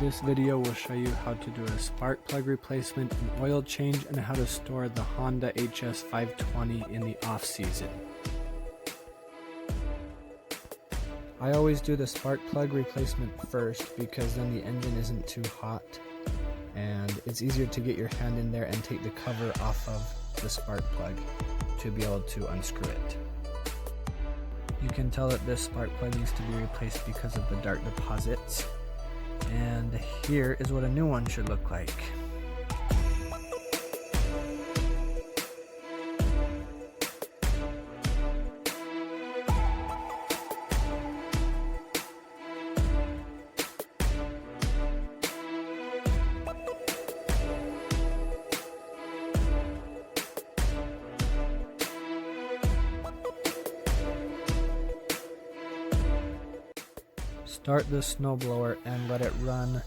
This video will show you how to do a spark plug replacement, an oil change, and how to store the Honda HS 520 in the off-season. I always do the spark plug replacement first because then the engine isn't too hot and it's easier to get your hand in there and take the cover off of the spark plug to be able to unscrew it. You can tell that this spark plug needs to be replaced because of the dark deposits. And here is what a new one should look like. Start the snowblower and let it run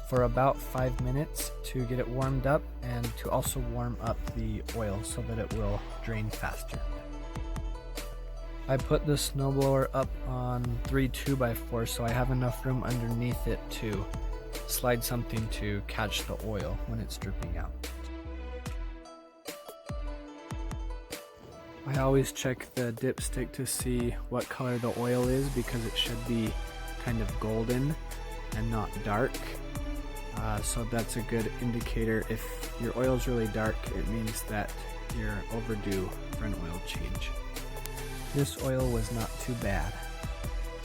for about 5 minutes to get it warmed up and to also warm up the oil so that it will drain faster. I put the snowblower up on 3 2x4 so I have enough room underneath it to slide something to catch the oil when it's dripping out. I always check the dipstick to see what color the oil is because it should be kind of golden and not dark. So that's a good indicator. If your oil is really dark, it means that you're overdue for an oil change. This oil was not too bad.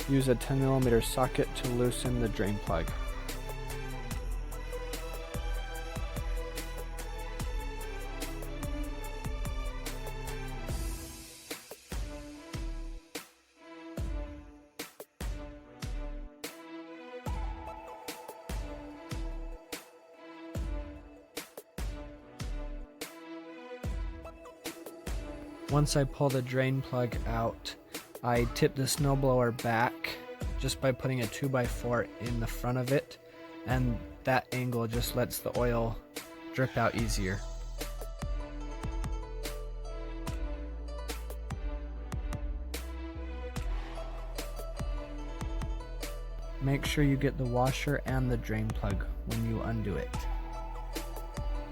Use a 10mm socket to loosen the drain plug. Once I pull the drain plug out, I tip the snowblower back just by putting a 2x4 in the front of it, and that angle just lets the oil drip out easier. Make sure you get the washer and the drain plug when you undo it.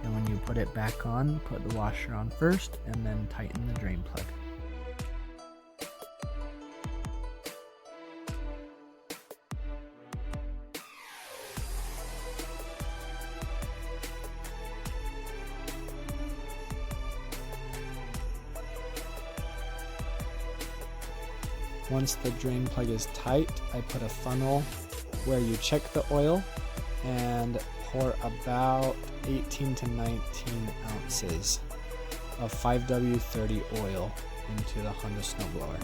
And when you put it back on, put the washer on first and then tighten the drain plug. Once the drain plug is tight, I put a funnel where you check the oil and pour about 18 to 19 ounces of 5W30 oil into the Honda snowblower.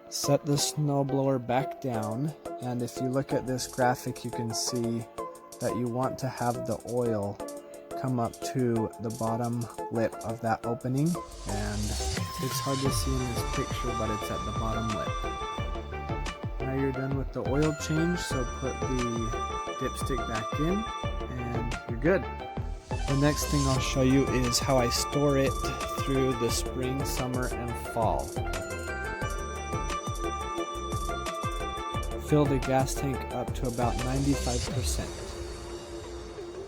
Set the snowblower back down, and if you look at this graphic you can see that you want to have the oil come up to the bottom lip of that opening, and it's hard to see in this picture but it's at the bottom lip. Now you're done with the oil change, so put the dipstick back in and you're good. The next thing I'll show you is how I store it through the spring, summer, and fall. Fill the gas tank up to about 95%.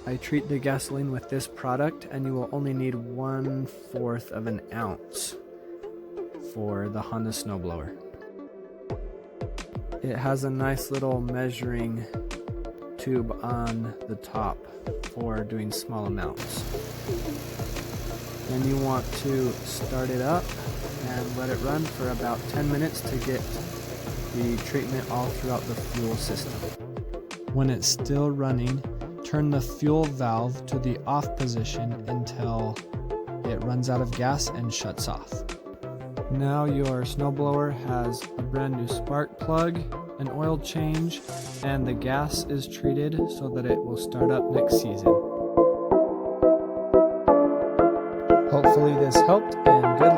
I treat the gasoline with this product, and you will only need 1/4 of an ounce for the Honda snowblower. It has a nice little measuring tube on the top for doing small amounts. Then you want to start it up and let it run for about 10 minutes to get the treatment all throughout the fuel system. When it's still running, turn the fuel valve to the off position until it runs out of gas and shuts off. Now your snowblower has a brand new spark plug, an oil change, and the gas is treated so that it will start up next season. Hopefully this helped, and good luck.